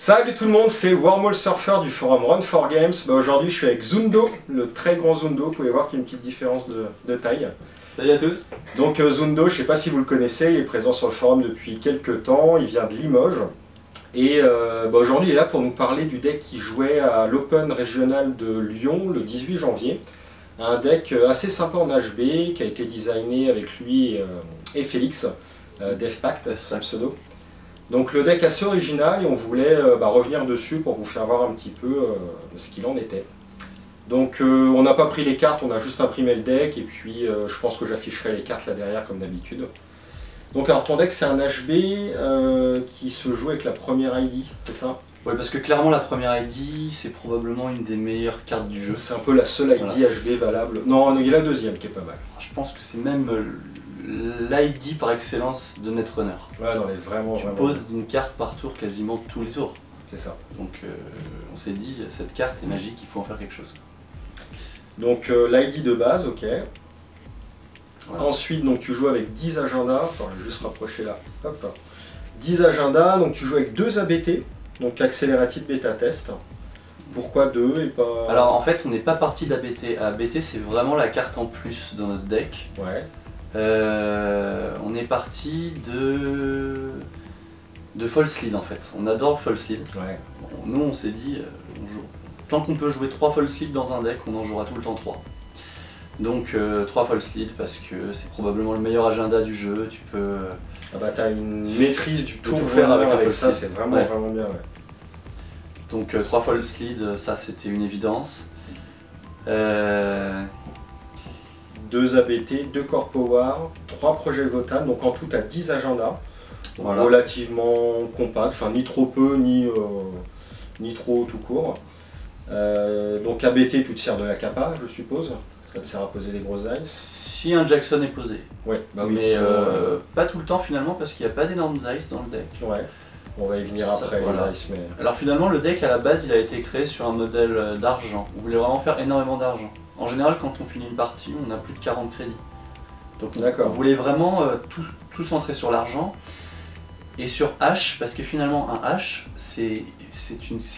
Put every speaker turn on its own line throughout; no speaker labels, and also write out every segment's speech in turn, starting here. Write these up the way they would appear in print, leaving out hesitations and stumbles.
Salut tout le monde, c'est Wormhole Surfer du forum Run4Games. Aujourd'hui je suis avec Zundo, le très grand Zundo. Vous pouvez voir qu'il y a une petite différence de taille.
Salut à tous.
Donc Zundo, je ne sais pas si vous le connaissez, il est présent sur le forum depuis quelques temps, il vient de Limoges. Et aujourd'hui il est là pour nous parler du deck qui jouait à l'Open régional de Lyon le 18 janvier. Un deck assez sympa en HB qui a été designé avec lui et Félix, DevPact, c'est son pseudo. Donc le deck assez original et on voulait revenir dessus pour vous faire voir un petit peu ce qu'il en était. Donc on n'a pas pris les cartes, on a juste imprimé le deck et puis je pense que j'afficherai les cartes là derrière comme d'habitude. Donc alors ton deck c'est un HB qui se joue avec la première ID, c'est ça?
Ouais, parce que clairement la première ID c'est probablement une des meilleures cartes du jeu.
C'est un peu la seule ID voilà. HB valable. Non, il y a la deuxième qui est pas mal.
Je pense que c'est même l'ID par excellence de Netrunner.
Ouais, non, elle est vraiment.
Tu poses une carte par tour quasiment tous les tours.
C'est ça.
Donc on s'est dit, cette carte est magique, il faut en faire quelque chose.
Donc l'ID de base, ok.
Voilà.
Ensuite, donc, tu joues avec 10 agendas. Attends, je vais juste rapprocher là. Hop. 10 agendas, donc tu joues avec 2 ABT, donc Accelerated Beta Test. Pourquoi 2 et pas...
Alors en fait, on n'est pas parti d'ABT. ABT, c'est vraiment la carte en plus dans notre deck.
Ouais.
On est parti de False Lead en fait. On adore False Lead.
Ouais.
Bon, nous on s'est dit, tant qu'on peut jouer 3 False Lead dans un deck, on en jouera tout le temps 3. Donc 3 False Lead parce que c'est probablement le meilleur agenda du jeu. Tu peux...
Ah bah t'as une maîtrise du tour
faire avec
ça, c'est vraiment, vraiment bien. Ouais.
Donc 3 False Lead, ça c'était une évidence.
2 ABT, 2 Core Power, 3 projets Votan, donc en tout tu as 10 agendas.
Voilà.
Relativement compact, enfin ni trop peu ni trop tout court. Donc ABT, tu te sers de la capa, je suppose. Ça te sert à poser des grosses ice.
Si un Jackson est posé.
Ouais, bah oui.
Mais pas tout le temps finalement parce qu'il n'y a pas d'énormes ice dans le deck.
Ouais. On va y venir après
voilà.
Les ice, mais... Alors
finalement le deck à la base il a été créé sur un modèle d'argent. On voulait vraiment faire énormément d'argent. En général quand on finit une partie on a plus de 40 crédits. Donc on voulait vraiment tout centrer sur l'argent. Et sur H, parce que finalement un H c'est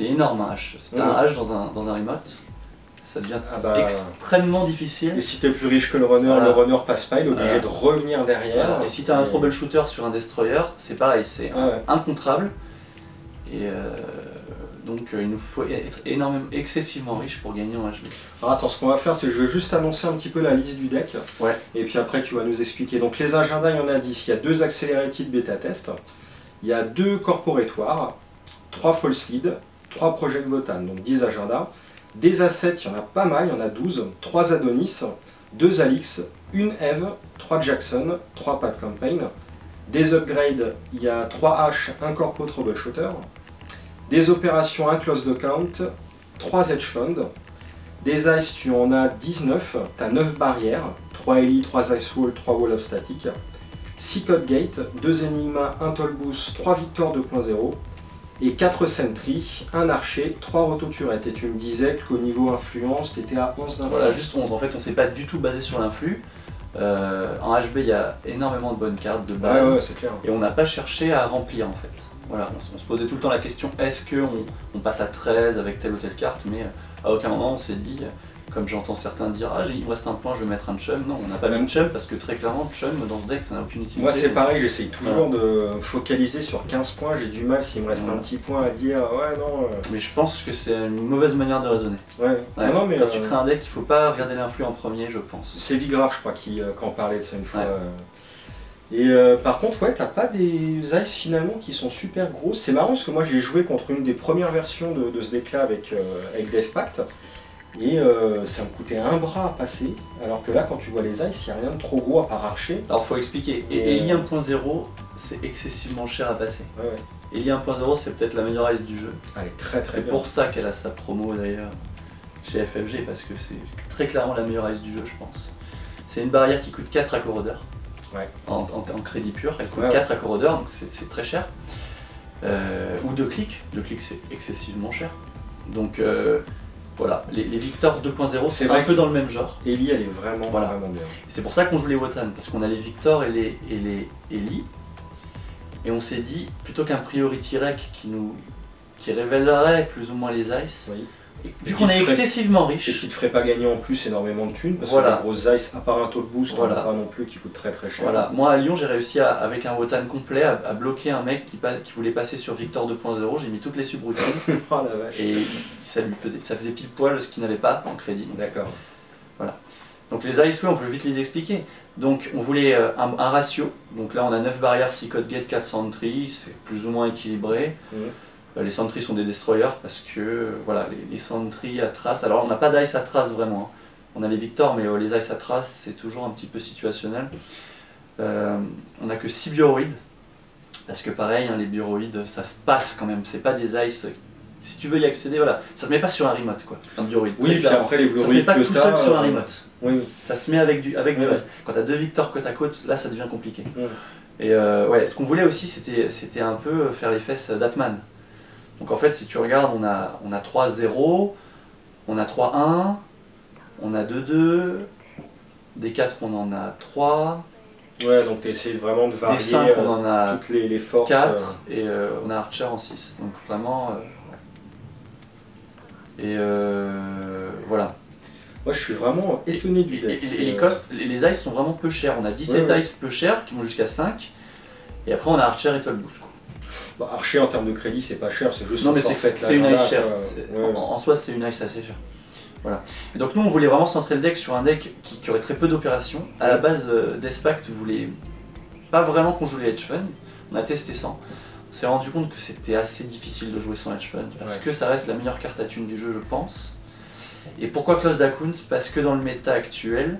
énorme un H. C'est un H dans un remote. Ça devient extrêmement difficile.
Et si t'es plus riche que le runner passe pas, il est obligé de revenir derrière.
Voilà. Et si t'as un troubleshooter sur un destroyer, c'est pareil, c'est incontrable. Et donc il nous faut être excessivement riche pour gagner en HB.
Alors attends, ce qu'on va faire, c'est que je vais juste annoncer un petit peu la liste du deck.
Ouais.
Et puis après tu vas nous expliquer. Donc les agendas, il y en a 10. Il y a 2 Accelerated Beta Test. Il y a 2 Corporatoires, 3 False Lead, 3 Project Votan, donc 10 agendas. Des assets, il y en a pas mal, il y en a 12, 3 Adonis, 2 Alix, 1 Eve, 3 Jackson, 3 Pad Campaign. Des upgrades, il y a 3 H, 1 Corpo Troubleshooter. Des opérations, 1 Closed Account, 3 Hedge Fund. Des Ice, tu en as 19, tu as 9 barrières, 3 Eli, 3 Ice Wall, 3 Wall of Static. 6 Code Gate, 2 Enigma, 1 Tollboost, 3 Victor 2.0. Et 4 Sentry, 1 archer, 3 rototurettes. Et tu me disais qu'au niveau influence, tu étais à 11 d'influence.
Voilà, juste 11. En fait, on s'est pas du tout basé sur l'influx. En HB, il y a énormément de bonnes cartes de base.
Ouais, c'est clair.
Et on n'a pas cherché à remplir en fait. Voilà, on se posait tout le temps la question, est-ce qu'on passe à 13 avec telle ou telle carte? Mais à aucun moment on s'est dit, comme j'entends certains dire, ah il me reste un point, je vais mettre un chum. Non, on n'a pas même chum parce que très clairement, chum dans ce deck ça n'a aucune utilité.
Moi c'est pareil, j'essaye toujours de focaliser sur 15 points. J'ai du mal s'il me reste un petit point à dire, ouais non.
Mais je pense que c'est une mauvaise manière de raisonner.
Ouais.
Non, mais quand tu crées un deck, il faut pas regarder l'influx en premier, je pense.
C'est Vigrave, je crois, qui en parlait de ça une fois. Ouais. Et par contre, ouais, t'as pas des ice finalement qui sont super grosses. C'est marrant parce que moi j'ai joué contre une des premières versions de ce deck là avec DevPact. Et ça me coûtait un bras à passer, alors que là quand tu vois les ice, il n'y a rien de trop gros à part archer.
Alors faut expliquer, Eli 1.0 c'est excessivement cher à passer.
Ouais.
Eli 1.0 c'est peut-être la meilleure ice du jeu.
Elle est très bien.
C'est pour ça qu'elle a sa promo d'ailleurs chez FFG, parce que c'est très clairement la meilleure ice du jeu je pense. C'est une barrière qui coûte 4 à corrodeur.
Ouais.
En crédit pur, elle coûte 4 à corrodeur, donc c'est très cher. Ou 2 clics, 2 clics c'est excessivement cher. Donc voilà, les Victor 2.0 c'est un peu dans le même genre.
Eli elle est vraiment bien.
C'est pour ça qu'on joue les Wotan, parce qu'on a les Victor et les Eli. Et on s'est dit, plutôt qu'un Priority Rec qui nous qui révélerait plus ou moins les ice.
Oui.
Vu qu'on est excessivement riche.
Et qui te ferait pas gagner en plus énormément de thunes, parce
voilà.
que les grosses ice, à part un taux de boost, on n'a pas non plus qui coûte très cher.
Voilà. Moi à Lyon, j'ai réussi avec un Wotan complet à bloquer un mec qui voulait passer sur Victor 2.0. J'ai mis toutes les subroutines.
Oh la vache.
Et ça faisait pile poil ce qu'il n'avait pas en crédit.
D'accord.
Voilà. Donc les ice, oui, on peut vite les expliquer. Donc on voulait un ratio. Donc là on a 9 barrières, 6 code gate, 4 sentries, c'est plus ou moins équilibré. Les sentries sont des destroyers parce que voilà, les sentries à trace. Alors on n'a pas d'ice à trace vraiment. Hein. On a les Victor, mais les ice à trace c'est toujours un petit peu situationnel. On n'a que 6 bioroïdes. Parce que pareil, hein, les bioroïdes ça se passe quand même. C'est pas des ice. Si tu veux y accéder, voilà, ça se met pas sur un remote quoi. Un bioroïde.
Oui, puis après les bioroïdes.
Ça se met pas tout seul sur un remote.
Oui.
Ça se met avec du reste. Quand tu as 2 Victor côte à côte, là ça devient compliqué. Et ouais, ce qu'on voulait aussi, c'était un peu faire les fesses d'Atman. Donc en fait, si tu regardes, on a 3-0, on a 3-1, on a 2-2, des 4 on en a 3.
Ouais, donc tu essaies vraiment de varier
des 5, on en a
toutes les forces.
4, et on a Archer en 6. Donc vraiment... voilà.
Moi je suis vraiment étonné du deck.
Et les costs, les ice sont vraiment peu chers. On a 17 ice peu chers qui vont jusqu'à 5. Et après on a Archer et 12 quoi.
Bah, Archer en termes de crédit c'est pas cher, c'est juste
non mais c'est une ice chère. En soi c'est une ice assez chère. Voilà. Et donc nous on voulait vraiment centrer le deck sur un deck qui aurait très peu d'opérations. À la base Despact voulait pas vraiment qu'on joue les hedge funds. On a testé ça. On s'est rendu compte que c'était assez difficile de jouer sans hedge fund parce que ça reste la meilleure carte à thune du jeu je pense. Et pourquoi Closed Account? Parce que dans le méta actuel,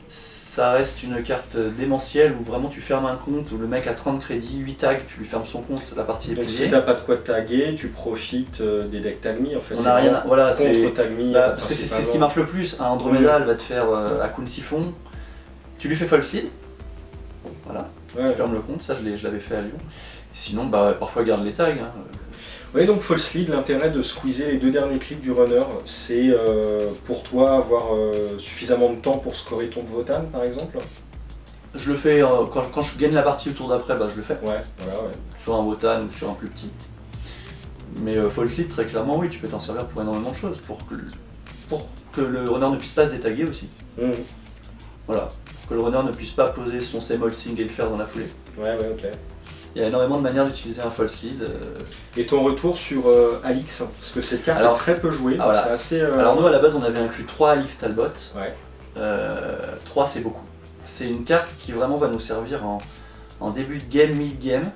ça reste une carte démentielle où vraiment tu fermes un compte, où le mec a 30 crédits, 8 tags, tu lui fermes son compte, la partie est pliée.
Donc si t'as pas de quoi taguer, tu profites des decks tag-me en fait.
On a rien, voilà,
contre tag-me.
Parce que c'est ce qui marche le plus. Un Andromeda, elle va te faire Account siphon, tu lui fais false lead, voilà, tu fermes le compte, ça je l'avais fait à Lyon. Sinon, bah, parfois garde les tags. Hein.
Oui, donc false lead, l'intérêt de squeezer les 2 derniers clics du runner, c'est pour toi avoir suffisamment de temps pour scorer ton Votan par exemple?
Je le fais quand je gagne la partie le tour d'après, bah, je le fais.
Ouais, voilà, ouais.
Sur un Votan ou sur un plus petit. Mais false lead, très clairement, oui, tu peux t'en servir pour énormément de choses. Pour que le runner ne puisse pas se détaguer aussi. Voilà. Pour que le runner ne puisse pas poser son same old thing et le faire dans la foulée.
Ouais, ok.
Il y a énormément de manières d'utiliser un false lead.
Et ton retour sur Alix, parce que cette carte est très peu jouée,
voilà.
C'est assez...
Alors nous à la base on avait inclus 3 Alix Talbot,
ouais.
3 c'est beaucoup. C'est une carte qui vraiment va nous servir en début de game, mid-game.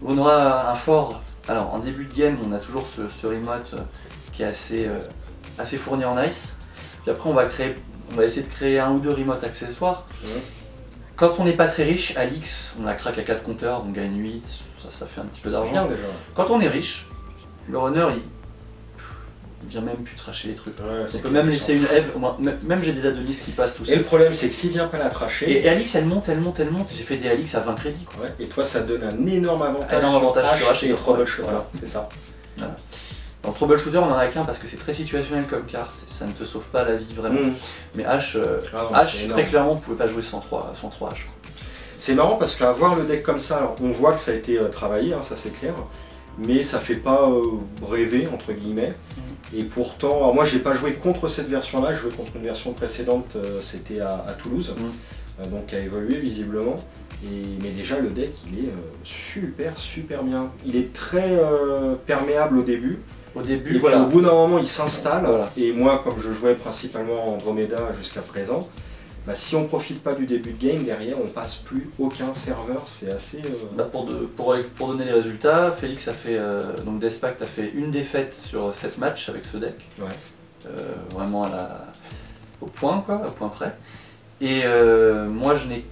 On aura un fort, alors en début de game on a toujours ce remote qui est assez fourni en ice. Puis après on va essayer de créer 1 ou 2 remotes accessoires. Quand on n'est pas très riche, Alix, on la craque à 4 compteurs, on gagne 8, ça fait un petit peu d'argent. Quand on est riche, le runner il vient même plus tracher les trucs. Ouais, on peut même laisser une Eve, même j'ai des Adonis qui passent tout seul.
Et le problème c'est que s'il vient pas la tracher...
Et Alix elle monte, j'ai fait des Alix à 20 crédits. Quoi.
Ouais, et toi ça te donne un énorme avantage sur H et troubleshooter, voilà. C'est ça.
Voilà. Dans troubleshooter on en a qu'un parce que c'est très situationnel comme carte, ça ne te sauve pas la vie vraiment. Mais H, très clairement on ne pouvait pas jouer sans 3 H.
C'est marrant parce qu'à voir le deck comme ça, alors, on voit que ça a été travaillé, hein, ça c'est clair, mais ça fait pas rêver entre guillemets. Et pourtant, alors moi j'ai pas joué contre cette version là, je jouais contre une version précédente, c'était à Toulouse, donc qui a évolué visiblement. Mais déjà le deck il est super bien. Il est très perméable au début. Et puis au bout d'un moment il s'installe. Voilà. Et moi comme je jouais principalement en Andromeda jusqu'à présent, bah, si on profite pas du début de game, derrière on passe plus aucun serveur, c'est assez...
Pour donner les résultats, Félix a fait, donc Despact a fait une défaite sur 7 matchs avec ce deck. Ouais. Vraiment au point près. Et moi je n'ai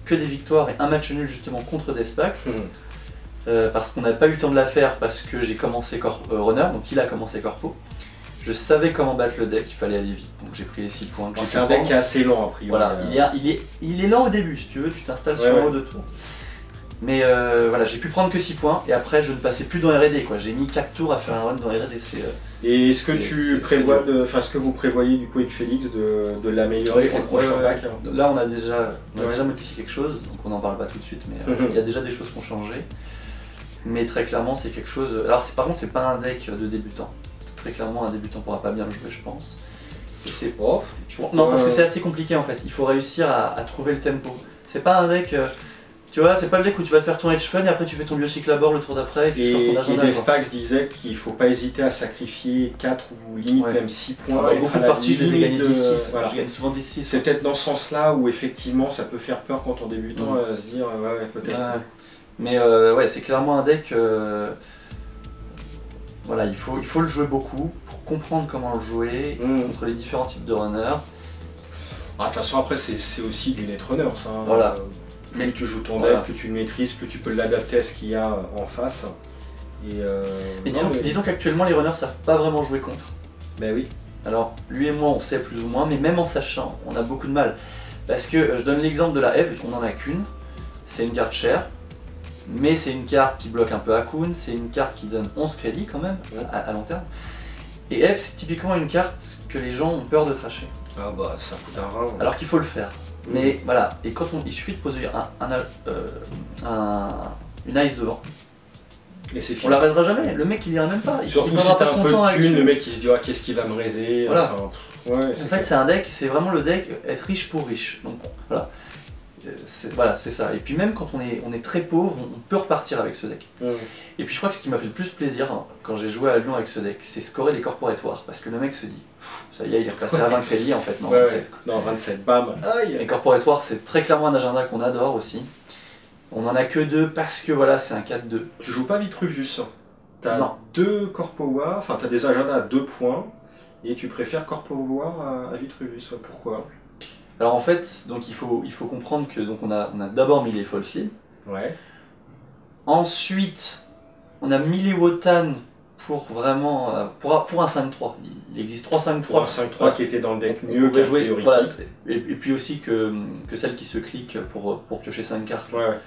que des victoires et un match nul justement contre Despact. Parce qu'on n'a pas eu le temps de la faire parce que j'ai commencé runner, donc il a commencé corpo. Je savais comment battre le deck, il fallait aller vite, donc j'ai pris les 6 points.
C'est un deck qui est assez lent a priori.
Voilà, il est lent au début si tu veux, tu t'installes sur un haut de tour. Mais voilà, j'ai pu prendre que 6 points et après je ne passais plus dans R&D quoi. J'ai mis 4 tours à faire un run dans R&D.
Et est-ce que tu prévois est-ce que vous prévoyez du coup avec Félix de l'améliorer avec les prochains packs?
Là on a déjà modifié quelque chose, donc on n'en parle pas tout de suite, mais il y a déjà des choses qui ont changé. Mais très clairement, c'est quelque chose. Alors, par contre, c'est pas un deck de débutant. Très clairement, un débutant pourra pas bien le jouer, je pense. Non, parce que c'est assez compliqué en fait. Il faut réussir à trouver le tempo. C'est pas un deck. Tu vois, c'est pas le deck où tu vas te faire ton hedge fund et après tu fais ton biocycle à bord le tour d'après et tu sors ton agenda.
Et Despax disait qu'il faut pas hésiter à sacrifier 4 ou limite même 6 points.
Dans beaucoup de parties, je les ai gagnés 10-6. Voilà. Je gagne souvent 10-6.
C'est peut-être dans ce sens-là où effectivement ça peut faire peur quand on débutant à se dire ouais, peut-être.
Mais ouais, c'est clairement un deck. Voilà, il faut le jouer beaucoup pour comprendre comment le jouer contre les différents types de runners.
De toute façon, après, c'est aussi du netrunner, ça. Hein.
Voilà.
Plus tu joues ton deck, plus tu le maîtrises, plus tu peux l'adapter à ce qu'il y a en face.
Mais disons qu'actuellement, les runners savent pas vraiment jouer contre.
Ben oui.
Alors, lui et moi, on sait plus ou moins, mais même en sachant, on a beaucoup de mal. Parce que, je donne l'exemple de la Eve, on n'en a qu'une. C'est une carte chère. Mais c'est une carte qui bloque un peu Hakoun, c'est une carte qui donne 11 crédits quand même, à long terme. Et Eve, c'est typiquement une carte que les gens ont peur de tracher.
Ah bah ça coûte un rein.
Alors qu'il faut le faire. Mais voilà, et quand il suffit de poser une ice devant.
Et c'est fini.
On l'arrêtera jamais, le mec il ira même pas.
Surtout si t'as un peu de thune, le mec il se dira qu'est-ce qu'il va me raiser.
Voilà.
Enfin,
en fait c'est un deck, c'est vraiment le deck être riche pour riche. Donc voilà. Voilà, c'est ça. Et puis même quand on est très pauvre, on peut repartir avec ce deck. Et puis je crois que ce qui m'a fait le plus plaisir quand j'ai joué à Lyon avec ce deck, c'est scorer des corporate wars. Parce que le mec se dit, ça y est, il est repassé à 20 crédits en fait. Non, 27.
Non, 27, bam. Aïe.
Les corporate wars, c'est très clairement un agenda qu'on adore aussi. On en a que 2 parce que voilà, c'est un 4-2.
Tu joues pas Vitruvius. T'as 2 corpo wars, enfin t'as des agendas à 2 points. Et tu préfères corpo war à Vitruvius. Pourquoi?
Alors en fait, donc il faut comprendre que donc on a d'abord mis les false lead.
Ouais.
Ensuite, on a mis les Wotan pour vraiment pour un 5-3. Il existe 3 5-3.
Pour un 5-3 qui était dans le deck mieux qu'un priority.
Voilà, et puis aussi que celle qui se clique pour piocher 5 cartes.
Ouais.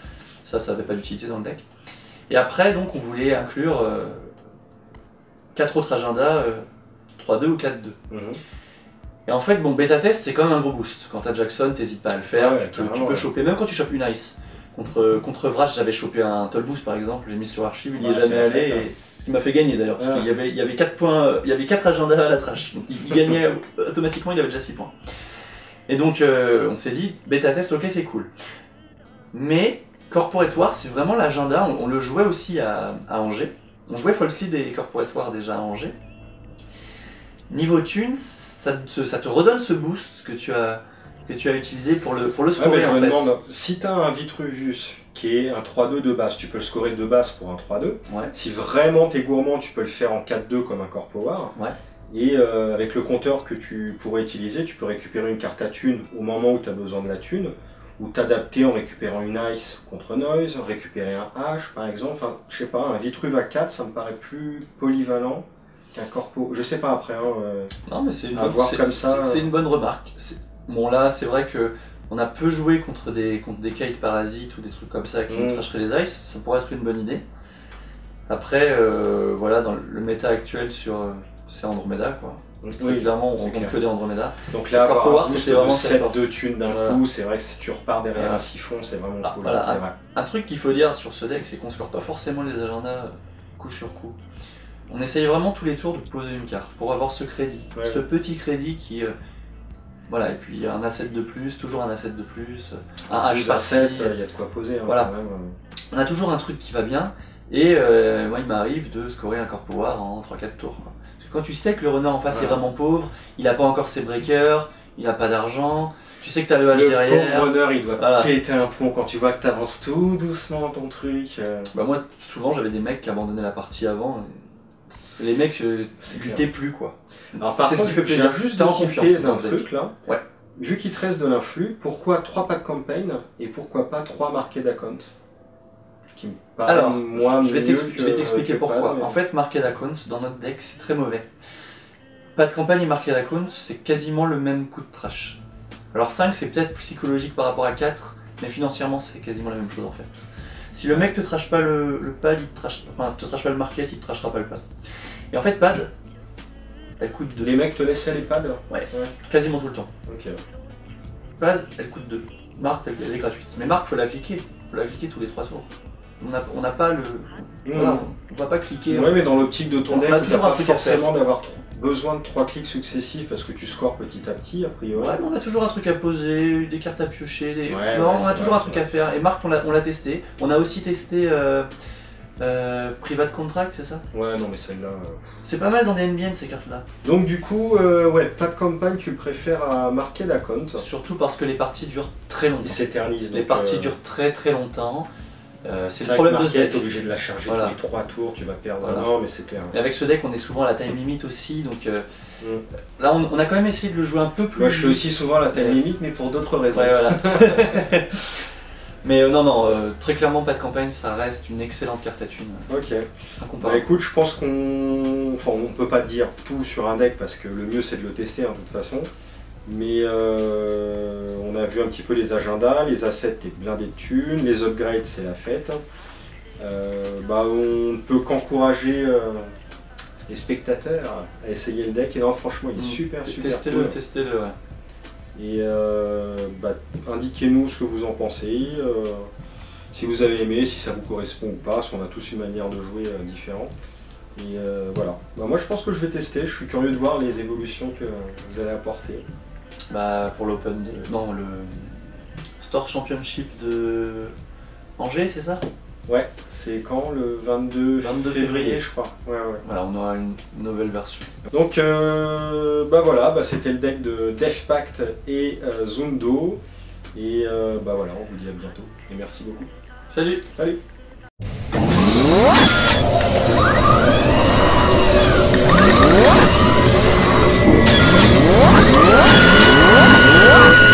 Ça n'avait pas d'utilité dans le deck. Et après, donc on voulait inclure 4 autres agendas, 3-2 ou 4-2. Et en fait, bon, bêta test c'est quand même un gros boost. Quand t'as Jackson, t'hésites pas à le faire, tu peux choper, même quand tu chopes une ice. Contre Vrash, j'avais chopé un Toll Boost par exemple, j'ai mis sur archive, il n'y est jamais allé, ce qui m'a fait gagner d'ailleurs, parce qu'il y avait 4 points, il y avait 4 agendas à la trash, donc il gagnait automatiquement, il avait déjà 6 points. Et donc on s'est dit, bêta test, ok c'est cool. Mais Corporate War, c'est vraiment l'agenda, on le jouait aussi à Angers, on jouait False Lead et Corporate War déjà à Angers. Niveau tunes, ça te redonne ce boost que tu as utilisé pour le scorer en fait.
Demande, si tu as un Vitruvius qui est un 3-2 de base, tu peux le scorer de base pour un 3-2. Si vraiment tu es gourmand, tu peux le faire en 4-2 comme un Corpo War. Et avec le compteur que tu pourrais utiliser, tu peux récupérer une carte à thune au moment où tu as besoin de la thune, ou t'adapter en récupérant une Ice contre Noise, récupérer un H par exemple. Enfin, je sais pas, un Vitruve à 4, ça me paraît plus polyvalent qu'un corpo. Je sais pas après.
Non, mais c'est une bonne remarque. Bon, là, c'est vrai que on a peu joué contre des kites parasites ou des trucs comme ça qui nous trasheraient les ice. Ça pourrait être une bonne idée. Après, voilà, dans le méta actuel c'est Andromeda quoi. Clairement, on compte que des Andromeda.
Donc là, avoir un boost de 7 de thunes d'un coup, c'est vrai que si tu repars derrière un siphon, c'est vraiment cool.
Voilà, un truc qu'il faut dire sur ce deck, c'est qu'on score pas forcément les agendas coup sur coup. On essaye vraiment tous les tours de poser une carte pour avoir ce crédit, ce petit crédit qui... voilà, et puis un asset de plus, toujours un asset de plus, un H par 7,
il y a de quoi poser.
Voilà. Quand même. On a toujours un truc qui va bien, et moi il m'arrive de scorer un Corpo War en 3-4 tours. Quoi. Quand tu sais que le runner en face est vraiment pauvre, il a pas encore ses breakers, il a pas d'argent, tu sais que tu as le H derrière.
Le pauvre runner il doit péter un plomb quand tu vois que tu avances tout doucement dans ton truc.
Bah moi souvent j'avais des mecs qui abandonnaient la partie avant. Les mecs luttaient plus quoi.
C'est ce qui fait plaisir. Juste d'en confiance dans un truc là. Vu qu'il te reste de l'influx, pourquoi 3 pas de campaign et pourquoi pas 3 marqués d'account?
Alors, je vais t'expliquer pourquoi. En fait, marqué d'account dans notre deck c'est très mauvais. Pas de campagne et marqué d'account c'est quasiment le même coup de trash. Alors 5 c'est peut-être psychologique par rapport à 4, mais financièrement c'est quasiment la même chose en fait. Si le mec te trash pas le pad, te trash pas le market, il te trashera pas le pad. Et en fait, pad, elle coûte 2.
Les mecs te laissaient les pads?
Ouais, quasiment tout le temps. Pad, elle coûte 2. Marque, elle est gratuite. Mais marque, faut l'appliquer tous les 3 tours. on n'a pas le... Voilà, on va pas cliquer.
Ouais, mais dans l'optique de ton deck, tu n'as pas forcément
d'avoir
besoin de 3 clics successifs parce que tu scores petit à petit, a priori.
Ouais, mais on a toujours un truc à poser, des cartes à piocher, non, on a toujours un truc à faire. Et Marc, on l'a testé. On a aussi testé Private Contract, c'est ça?
Ouais, non, mais celle-là...
C'est pas mal dans des NBN, ces cartes-là.
Donc du coup, ouais, pas de campagne, tu préfères à Market Account.
Surtout parce que les parties durent très longtemps.
Ils s'éternisent.
Les parties durent très très longtemps. C'est le
problème
problème de ce deck.
Tu es obligé de la charger tous les 3 tours, tu vas perdre.
Voilà.
Non, mais c'est clair.
Et avec ce deck, on est souvent à la time limit aussi, donc là, on a quand même essayé de le jouer un peu plus.
Moi, je fais aussi souvent à la time limit, mais pour d'autres raisons.
Ouais, voilà. Mais non, très clairement, pas de campagne, ça reste une excellente carte à thunes.
Ok. Bah écoute, je pense qu'on... Enfin, on peut pas te dire tout sur un deck, parce que le mieux, c'est de le tester, de toute façon. Mais on a vu un petit peu les agendas, les assets, t'es blindé de thunes, les upgrades, c'est la fête. Bah, on ne peut qu'encourager les spectateurs à essayer le deck. Et non, franchement, il est super
Testez-le,
cool.
Testez-le, ouais.
Et bah, indiquez-nous ce que vous en pensez, si vous avez aimé, si ça vous correspond ou pas, parce qu'on a tous une manière de jouer différente. Et voilà. Bah, moi, je pense que je vais tester. Je suis curieux de voir les évolutions que vous allez apporter.
Bah, pour l'Open, non, le Store Championship de Angers, c'est ça?
Ouais, c'est quand? Le 22 février, je crois. Ouais.
Voilà, on aura une nouvelle version.
Donc, bah voilà, bah, c'était le deck de Death Pact et Zundo. Et bah voilà, on vous dit à bientôt. Et merci beaucoup.
Salut!
Salut!